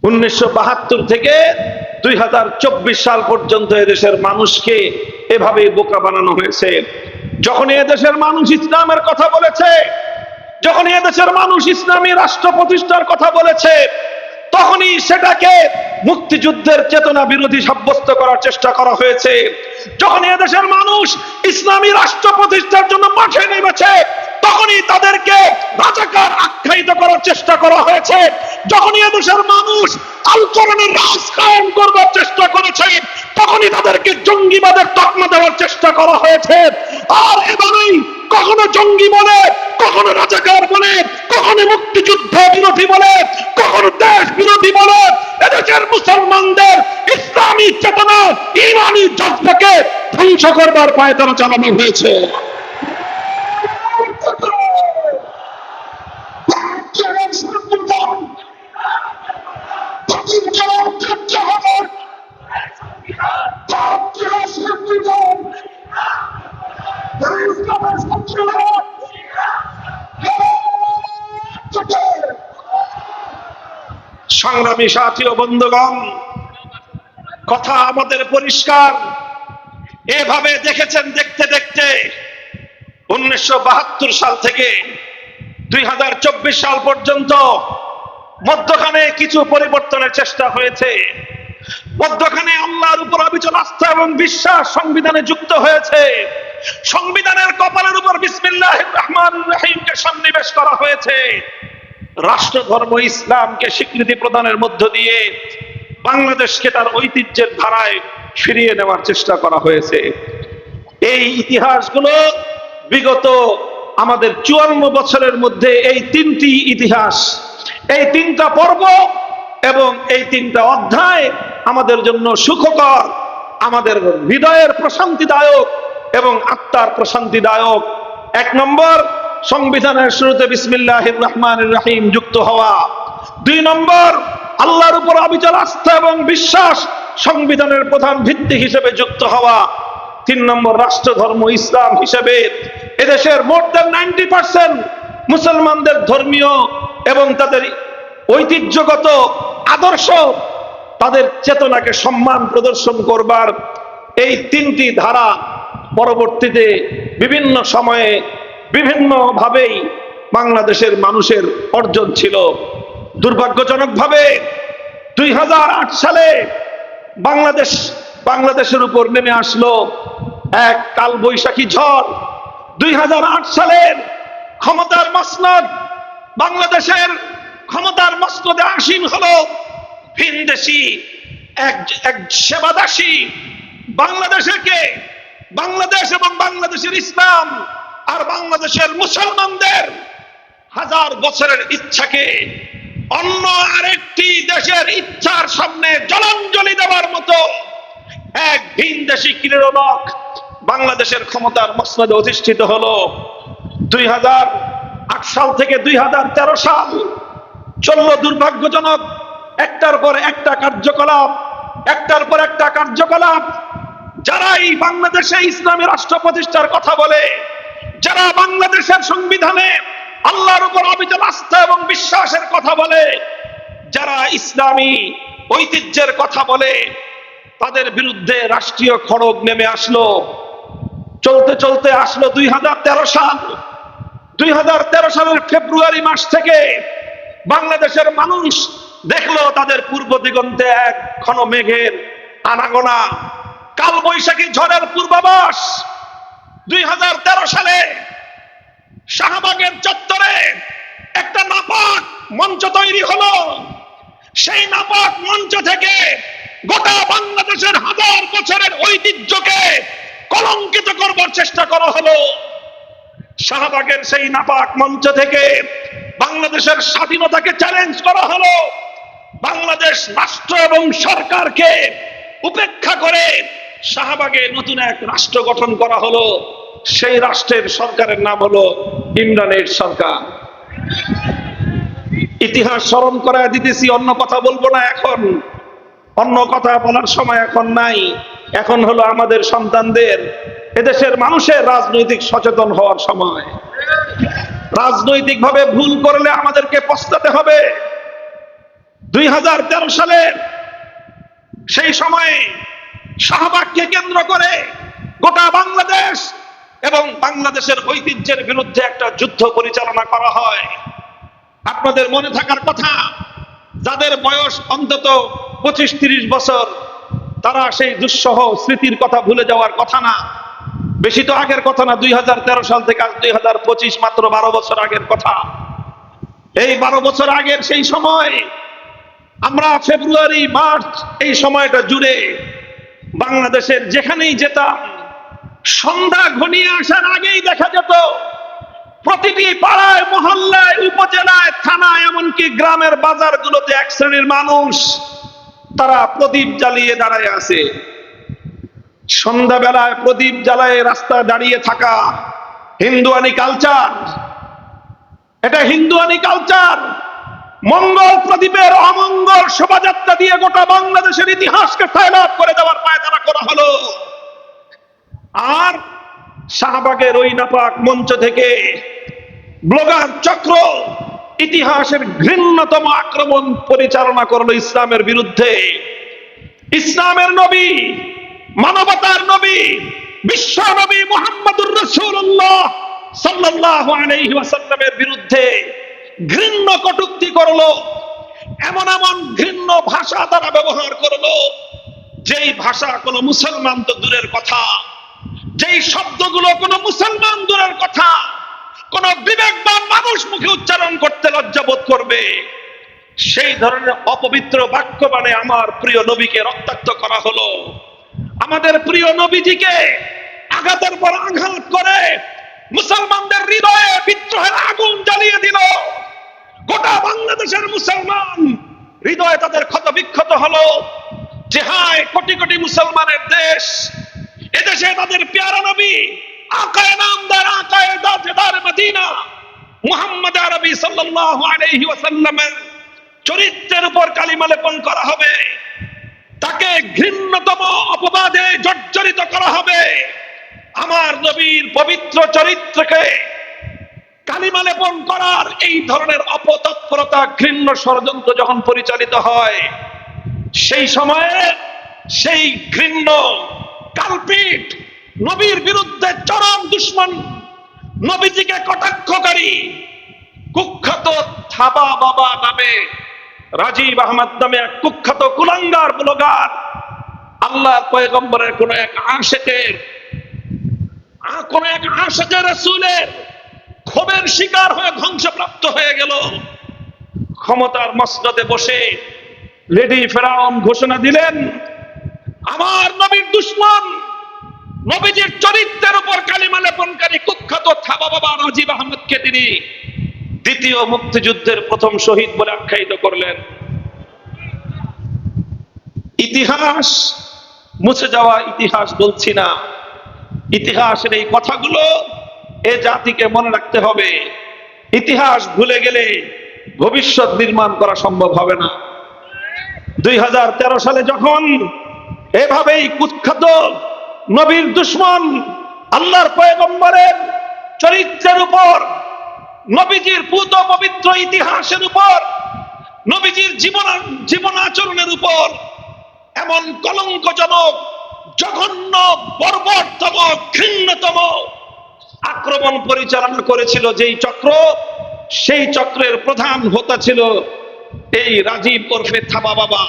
1972 থেকে 2024 সাল পর্যন্ত এদেশের মানুষকে এভাবে বোকা বানানো হয়েছে। যখন এদেশের মানুষ ইসলামের কথা বলেছে, যখন এদেশের মানুষ ইসলামী রাষ্ট্র প্রতিষ্ঠার কথা বলেছে, তখনই সেটাকে মুক্তিযুদ্ধের চেতনা বিরোধী সাব্যস্ত করার চেষ্টা করা হয়েছে। যখন এদেশের মানুষ ইসলামী রাষ্ট্র প্রতিষ্ঠার জন্য মাঠে নেমেছে, তখনই তাদেরকে রাজাকার আখ্যায়িত করার চেষ্টা করা হয়েছে। যখনই এদেশের মানুষ আল কোরআনের রাজ কায়েম করবার চেষ্টা করেছে, তখনই তাদেরকে জঙ্গিবাদের তকমা দেওয়ার চেষ্টা করা হয়েছে। আর এভাবেই কখনো জঙ্গি বলে, কখনো রাজাকার বলে, কখনো মুক্তিযুদ্ধ বিরোধী বলে, কখনো দেশ বিরোধী বলে এদেশের মুসলমানদের ইসলামী চেতনা, ইমানি জজ্বাকে ধ্বংস করবার পায়তারা চালানো হয়েছে। সংগ্রামী সাথী ও বন্ধুগণ, কথা আমাদের পরিষ্কার। এভাবে দেখেছেন দেখতে দেখতে 1972 সাল থেকে 2024 সাল পর্যন্ত মধ্যখানে কিছু পরিবর্তনের চেষ্টা হয়েছে। মধ্যখানে আল্লাহর উপর অবিচল আস্থা এবং বিশ্বাস সংবিধানে যুক্ত হয়েছে। সংবিধানের কপালের উপর বিসমিল্লাহির রহমানির রহিমকে সন্নিবেশ করা হয়েছে। রাষ্ট্র ধর্ম ইসলামকে স্বীকৃতি প্রদানের মধ্য দিয়ে বাংলাদেশকে তার ঐতিহ্যের ধারায় ফিরিয়ে নেওয়ার চেষ্টা করা হয়েছে। এই ইতিহাসগুলো বিগত আমাদের 54 বছরের মধ্যে এই তিনটি ইতিহাস, এই তিনটা পর্ব এবং এই তিনটা অধ্যায় আমাদের জন্য সুখকর, আমাদের হৃদয়ের প্রশান্তিদায়ক এবং আত্মার প্রশান্তিদায়ক। 1 নম্বর, সংবিধানের শুরুতে বিসমিল্লাহির রহমানির রহিম যুক্ত হওয়া। 2 নম্বর, আল্লাহর উপর অবিচল আস্থা এবং বিশ্বাস সংবিধানের প্রধান ভিত্তি হিসেবে যুক্ত হওয়া। 3 নম্বর, রাষ্ট্র ধর্ম ইসলাম হিসেবে এদেশের মোর দ্যান 90% মুসলমানদের ধর্মীয় এবং তাদের ঐতিহ্যগত আদর্শ, তাদের চেতনাকে সম্মান প্রদর্শন করবার এই তিনটি ধারা পরবর্তীতে বিভিন্ন সময়ে বিভিন্ন ভাবেই বাংলাদেশের মানুষের অর্জন ছিল। দুর্ভাগ্যজনকভাবে 2008 সালে বাংলাদেশের উপর নেমে আসলো এক কালবৈশাখী ঝড়। 2008 সালের ক্ষমতার মসনদ, বাংলাদেশের ক্ষমতার মসনদে আসীন হলো ভিনদেশী এক সেবাদাসী। বাংলাদেশ এবং বাংলাদেশের ইসলাম আর বাংলাদেশের মুসলমানদের হাজার বছরের ইচ্ছাকে অন্য আরেকটি দেশের ইচ্ছার সামনে জলাঞ্জলি দেওয়ার মতো এক ভিনদেশী ক্রীড়নক বাংলাদেশের ক্ষমতার মসনদে অধিষ্ঠিত হলো। 2008 সাল থেকে 2013 সাল চলল দুর্ভাগ্যজনক একটার পর একটা কার্যকলাপ। যারাই বাংলাদেশে ইসলামী রাষ্ট্র প্রতিষ্ঠার কথা বলে, যারা বাংলাদেশের সংবিধানে আল্লাহর উপর অবিচল আস্থা এবং বিশ্বাসের কথা বলে, যারা ইসলামী ঐতিহ্যের কথা বলে, তাদের বিরুদ্ধে রাষ্ট্রীয় খড়গ নেমে আসলো। চলতে চলতে আসলো 2013 সাল। 2013 সালের ফেব্রুয়ারি মাস থেকে বাংলাদেশের মানুষ দেখলো তাদের পূর্ব দিগন্তে এক ঘন মেঘের আনাগোনা, কালবৈশাখী ঝড়ের পূর্বাভাস। 2013 সালে শাহবাগের চত্বরে একটা নাপাক মঞ্চ তৈরি হলো। সেই নাপাক মঞ্চ থেকে গোটা বাংলাদেশের হাজার বছরের ঐতিহ্যকে কলঙ্কিত করবার চেষ্টা করা হলো। শাহবাগের সেই নাপাক মঞ্চ থেকে বাংলাদেশের স্বাধীনতাকে চ্যালেঞ্জ করা হলো। বাংলাদেশ রাষ্ট্র এবং সরকারকে উপেক্ষা করে শাহবাগে নতুন এক রাষ্ট্র গঠন করা হলো। সেই রাষ্ট্রের সরকারের নাম হলো ইমরানের সরকার। ইতিহাস স্মরণ করায় দিতেছি, অন্য কথা বলবো না এখন। অন্য কথা বলার সময় এখন নাই। এখন হলো আমাদের সন্তানদের, এদেশের মানুষের রাজনৈতিক সচেতন হওয়ার সময়। রাজনৈতিকভাবে ভুল করলে আমাদেরকে পস্তাতে হবে। 2013 সালে সেই সময়ে শাহবাগকে কেন্দ্র করে গোটা বাংলাদেশ এবং বাংলাদেশের ঐতিহ্যের বিরুদ্ধে একটা যুদ্ধ পরিচালনা করা হয়। আপনাদের মনে থাকার কথা, যাদের বয়স অন্তত 25-30 বছর, তারা সেই দুঃসহ স্মৃতির কথা ভুলে যাওয়ার কথা না। বেশি তো আগের কথা না, 2013 সাল থেকে আজ 2025, মাত্র 12 বছর আগের কথা। এই 12 বছর আগের সেই সময় আমরা ফেব্রুয়ারি মার্চ এই সময়টা জুড়ে বাংলাদেশের যেখানেই যেতাম, সন্ধ্যা ঘনিয়ে আসার আগেই দেখা যেত প্রতিটি পাড়ায়, মহল্লায়, উপজেলায়, থানায়, এমনকি গ্রামের বাজারগুলোতে এক শ্রেণীর মানুষ তারা প্রদীপ জ্বালিয়ে দাঁড়ায় আছে। সন্ধ্যাবেলায় প্রদীপ জ্বালায় রাস্তায় দাঁড়িয়ে থাকা হিন্দুয়ানি কালচার, এটা হিন্দুয়ানি কালচার। মঙ্গল প্রদীপের অমঙ্গল শোভাযাত্রা দিয়ে গোটা বাংলাদেশের ইতিহাসকে সয়লাব করে দেওয়ার পায়তারা করা হলো। আর শাহবাগের ওই নাপাক মঞ্চ থেকে ব্লগার চক্র ইতিহাসের ঘৃণ্যতম আক্রমণ পরিচালনা করলো ইসলামের বিরুদ্ধে। ইসলামের নবী, মানবতার নবী, বিশ্ব নবী মুহাম্মদুর রাসূলুল্লাহ সাল্লাল্লাহু আলাইহি ওয়াসাল্লামের বিরুদ্ধে ঘৃণ্য কটূক্তি করলো। এমন এমন ঘৃণ্য ভাষা তারা ব্যবহার করলো, যেই ভাষা কোনো মুসলমান তো দূরের কথা, যেই শব্দগুলো কোনো মুসলমান দূরের কথা, কোন বিবেকবান মানুষ মুখে উচ্চারণ করতে লজ্জাবোধ করবে, সেই ধরনের অপবিত্র বাক্য বাণে আমার প্রিয় নবীকে রক্তাক্ত করা হলো। আমাদের প্রিয় নবীজিকে আঘাতের পর আঘাত করে মুসলমানদের হৃদয়ে বিদ্রোহের আগুন জ্বালিয়ে দিল। গোটা বাংলাদেশের মুসলমান হৃদয়ে তাদের ক্ষত বিক্ষত হলো যে হায়, কোটি কোটি মুসলমানের দেশ, এদেশে তাদের পেয়ারা নবী আকায়ে নামদার, আকায়ে দাজদার মদিনা মুহাম্মদ আরবি সাল্লাল্লাহু আলাইহি ওয়াসাল্লামের চরিত্রের উপর কালিমা লেপন করা হবে, তাকে ঘৃণ্যতম অপবাদে জর্জরিত করা হবে। আমার নবীর পবিত্র চরিত্রকে কালিমা লেপন করার এই ধরনের অপতৎপরতা, ঘৃণ্য ষড়যন্ত্র যখন পরিচালিত হয়, সেই সময়ে সেই ঘৃণ্য কালপিট, নবীর বিরুদ্ধে চরম দুশ্মন, নবীজিকে কটাক্ষকারী কুখ্যাত থাবা বাবা নামে রাজীব আহমদ নামে এক কুখ্যাত কুলাঙ্গার ব্লগার আল্লাহর পয়গম্বরের কোন এক আশেকের রাসূলের ক্ষোভের শিকার হয়ে ধ্বংসপ্রাপ্ত হয়ে গেল। ক্ষমতার মসনদে বসে লেডি ফেরাউন ঘোষণা দিলেন, আমার নবীর দুশ্মন, নবীজির চরিত্রের উপর কালিমা লেপনকারী কুখ্যাত থাবা বাবা রাজীব আহমদকে তিনি দ্বিতীয় মুক্তিযুদ্ধের প্রথম শহীদ বলে আখ্যায়িত করলেন। ইতিহাস মুছে যাওয়া ইতিহাস বলছি না, ইতিহাসের এই কথাগুলো এ জাতিকে মনে রাখতে হবে। ইতিহাস ভুলে গেলে ভবিষ্যৎ নির্মাণ করা সম্ভব হবে না। 2013 সালে যখন এভাবেই কুখ্যাত নবীর দুশ্মন আল্লাহর পয়গম্বরের চরিত্রের উপর, নবীজির পুত পবিত্র ইতিহাসের উপর, নবীজির জীবনাচরণের উপর এমন কলঙ্কজনক, জঘন্য, বর্বরতম, ঘৃণ্যতম আক্রমণ পরিচালনা করেছিল যেই চক্র, সেই চক্রের প্রধান হোতা ছিল এই রাজীব ওরফে থাবা বাবা।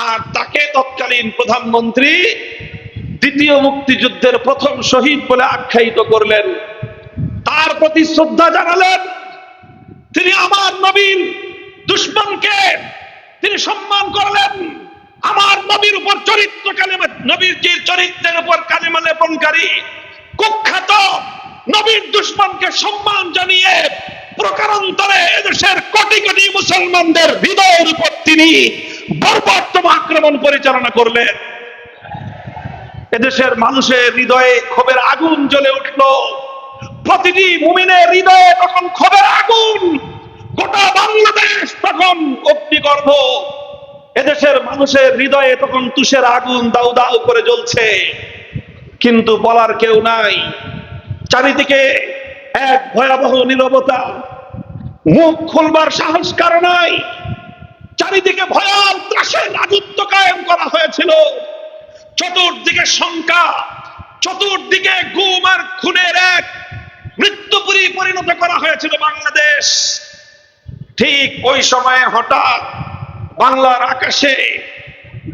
আর তাকে তৎকালীন প্রধানমন্ত্রী দ্বিতীয় মুক্তিযুদ্ধের প্রথম শহীদ বলে আখ্যায়িত করলেন, তার প্রতি শ্রদ্ধা জানালেন। তিনি আমার নবীর দুশ্মনকে তিনি সম্মান করলেন। আমার নবীর উপর চরিত্র কালিমা, নবীর চরিত্রের উপর কালিমা লেপনকারী কুখ্যাত নবীর দুশ্মনকে সম্মান জানিয়ে প্রকারান্তরে এদেশের কোটি কোটি মুসলমানদের হৃদয়ের উপর তিনি বর্বরতম আক্রমণ পরিচালনা করলেন। এদেশের মানুষের হৃদয়ে ক্ষোভের আগুন জ্বলে উঠল। প্রতিটি মুমিনের হৃদয়ে তখন ক্ষোভের আগুন, গোটা বাংলাদেশ তখন অগ্নিগর্ভ। এদেশের মানুষের হৃদয়ে তখন তুষের আগুন দাউ দাউ করে জ্বলছে, কিন্তু বলার কেউ নাই। চারিদিকে এক ভয়াবহ নীরবতা, মুখ খুলবার সাহস কারো নাই। চারিদিকে ভয়াল ত্রাসের রাজত্ব কায়েম করা হয়েছিল। চতুর্দিকে শঙ্কা, চতুর্দিকে গুম আর খুনের এক মৃত্যুপুরী পরিণত করা হয়েছিল বাংলাদেশ। ঠিক ওই সময়ে হঠাৎ বাংলার আকাশে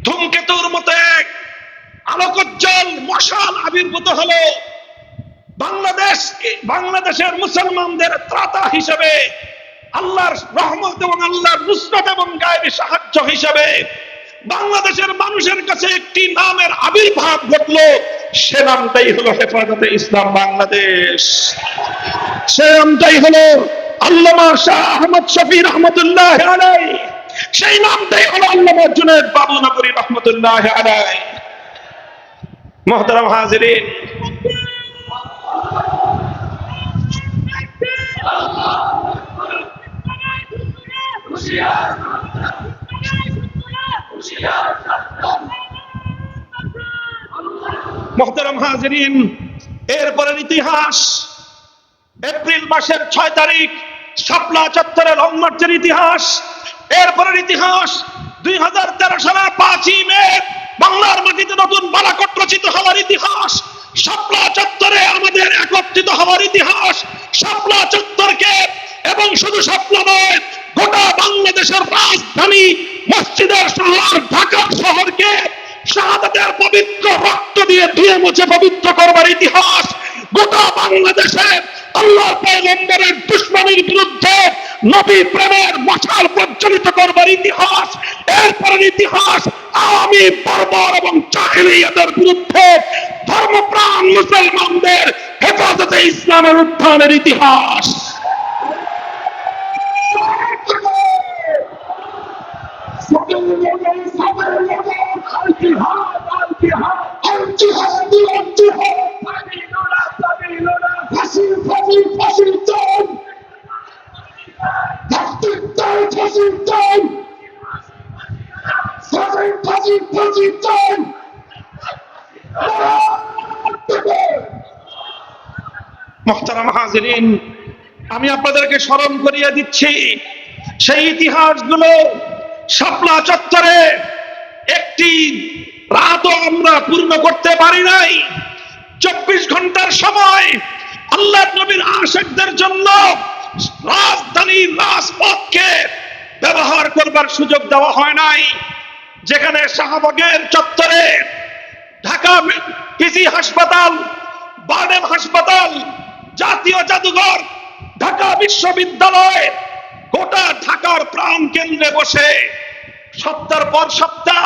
ধূমকেতুর মতো এক আলোকোজ্জ্বল মশাল আবির্ভূত হলো। বাংলাদেশের মুসলমানদের ত্রাতা হিসেবে, আল্লাহর রহমত এবং আল্লাহর নুসরত এবং গায়েবী সাহায্য হিসেবে বাংলাদেশের মানুষের কাছে একটি নামের আবির্ভাব ঘটলো। সে নামটাই হলো হেফাজতে ইসলাম বাংলাদেশ। সে নামটাই হলো আল্লামা শাহ আহমদ শফী রহমতুল্লাহ আলাইহি। সেই নামটাই হলো আল্লামা জুনায়েদ বাবুনগরী রহমতুল্লাহ আলাইহি। মুহতারাম হাজিরিন, মুহতারাম হাজিরিন, এরপরের ইতিহাস এপ্রিল মাসের 6 তারিখ শাপলা চত্বরে লং মার্চের ইতিহাস। এরপরের ইতিহাস 2013 সালের 5ই মে বাংলার মাটিতে নতুন বালাকোট রচিত হওয়ার ইতিহাস। শাপলা চত্বরে আমাদের একত্রিত হওয়ার ইতিহাস। শাপলা চত্বরকে এবং শুধু শাপলা নয়, গোটা বাংলাদেশের রাজধানী মসজিদের শহর ঢাকা শহরকে শাহাদাতের পবিত্র রক্ত দিয়ে ধুয়ে মুছে পবিত্র করবার ইতিহাস। গোটা বাংলাদেশে আল্লাহর পয়গম্বরের দুশমনির বিরুদ্ধে নবী প্রেমের মশাল প্রজ্বলিত করবার ইতিহাস। এরপরের ইতিহাস আওয়ামী বর্বর এবং জাহেলিয়াতের বিরুদ্ধে ধর্মপ্রাণ মুসলমানদের হেফাজতে ইসলামের উত্থানের ইতিহাস। মুহতারাম হাজিরিন, আমি আপনাদেরকে স্মরণ করিয়ে দিচ্ছি সেই ইতিহাসগুলো। শাপলা চত্বরে একটি রাতও আমরা পূর্ণ করতে পারি নাই। 24 ঘন্টার সময় আল্লাহর নবীর আশিকদের জন্য রাজধানীর রাজপথকে ব্যবহার করবার সুযোগ দেওয়া হয় নাই। যেখানে শাহবাগের চত্বরে ঢাকা পিজি হাসপাতাল, বার্ডেম হাসপাতাল, জাতীয় জাদুঘর, ঢাকা বিশ্ববিদ্যালয়, গোটা ঢাকার প্রাণ কেন্দ্রে বসে সপ্তাহের পর সপ্তাহ,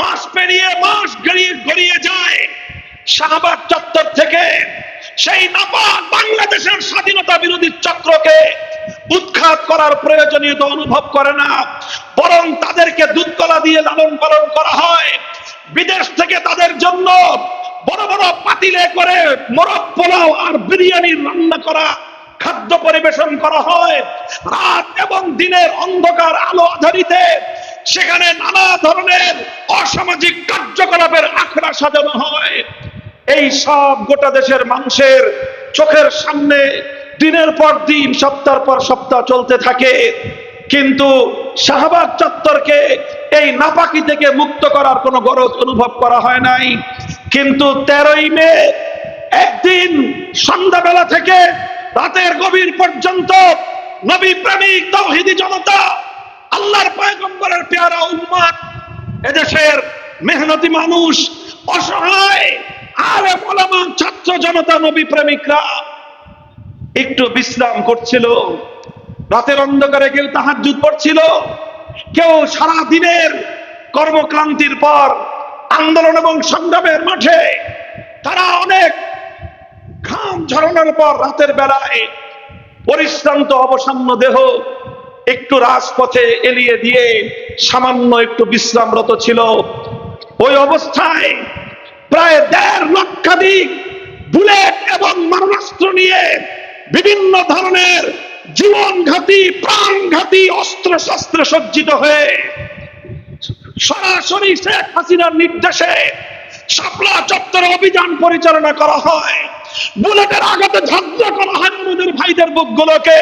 মাস পেরিয়ে মাস গড়িয়ে যায়, শাহবাগ চত্বর থেকে সেই নাপাক বাংলাদেশের স্বাধীনতা বিরোধী চক্রকে উৎখাত করার প্রয়োজনীয়তা অনুভব করে না, বরং তাদেরকে দুধকলা দিয়ে লালন পালন করা হয়। বিদেশ থেকে তাদের জন্য বড় বড় পাতিলে করে মোরগ পোলাও আর বিরিয়ানি রান্না করা খাদ্য পরিবেশন করা হয়। রাত এবং দিনের অন্ধকার আলো আধারিতে সেখানে নানা ধরনের অসামাজিক কার্যকলাপের আখড়া সাজানো হয়। এই সব গোটা দেশের মানুষের চোখের সামনে দিনের পর দিন, সপ্তাহের পর সপ্তাহ চলতে থাকে। কিন্তু শাহবাগ চত্বরকে এই নাপাকি থেকে মুক্ত করার কোনো গরজ অনুভব করা হয় নাই। কিন্তু 13ই মে একদিন সন্ধ্যাবেলা থেকে রাতের গভীর পর্যন্ত নবী প্রেমিক তাওহীদি জনতা, আল্লাহর পয়গম্বরের পেয়ারা উম্মত, এদেশের মেহনতি মানুষ, অসহায় আলেম ওলামা, ছাত্র জনতা, নবী প্রেমিকরা একটু বিশ্রাম করছিল। রাতের অন্ধকারে কেউ তাহাজ্জুদ পড়ছিল, কেউ সারা দিনের কর্মক্লান্তির পর আন্দোলন এবং সংগ্রামের মাঠে তারা অনেক ঘাম ঝরানোর পর রাতের বেলায় পরিশ্রান্ত অবসন্ন দেহ একটু রাজপথে এলিয়ে দিয়ে সামান্য একটু বিশ্রামরত ছিল। ওই অবস্থায় প্রায় 1.5 লক্ষাধিক বুলেট এবং মারণাস্ত্র নিয়ে বিভিন্ন ধরনের জীবনঘাতী, প্রাণঘাতী অস্ত্র শস্ত্রে সজ্জিত হয়ে সরাসরি শেখ হাসিনার নির্দেশে শাপলা চত্বরে অভিযান পরিচালনা করা হয়। বুলেটের আঘাতে ঝাঁঝরা করা হয় আমাদের ভাইদের বুকগুলোকে।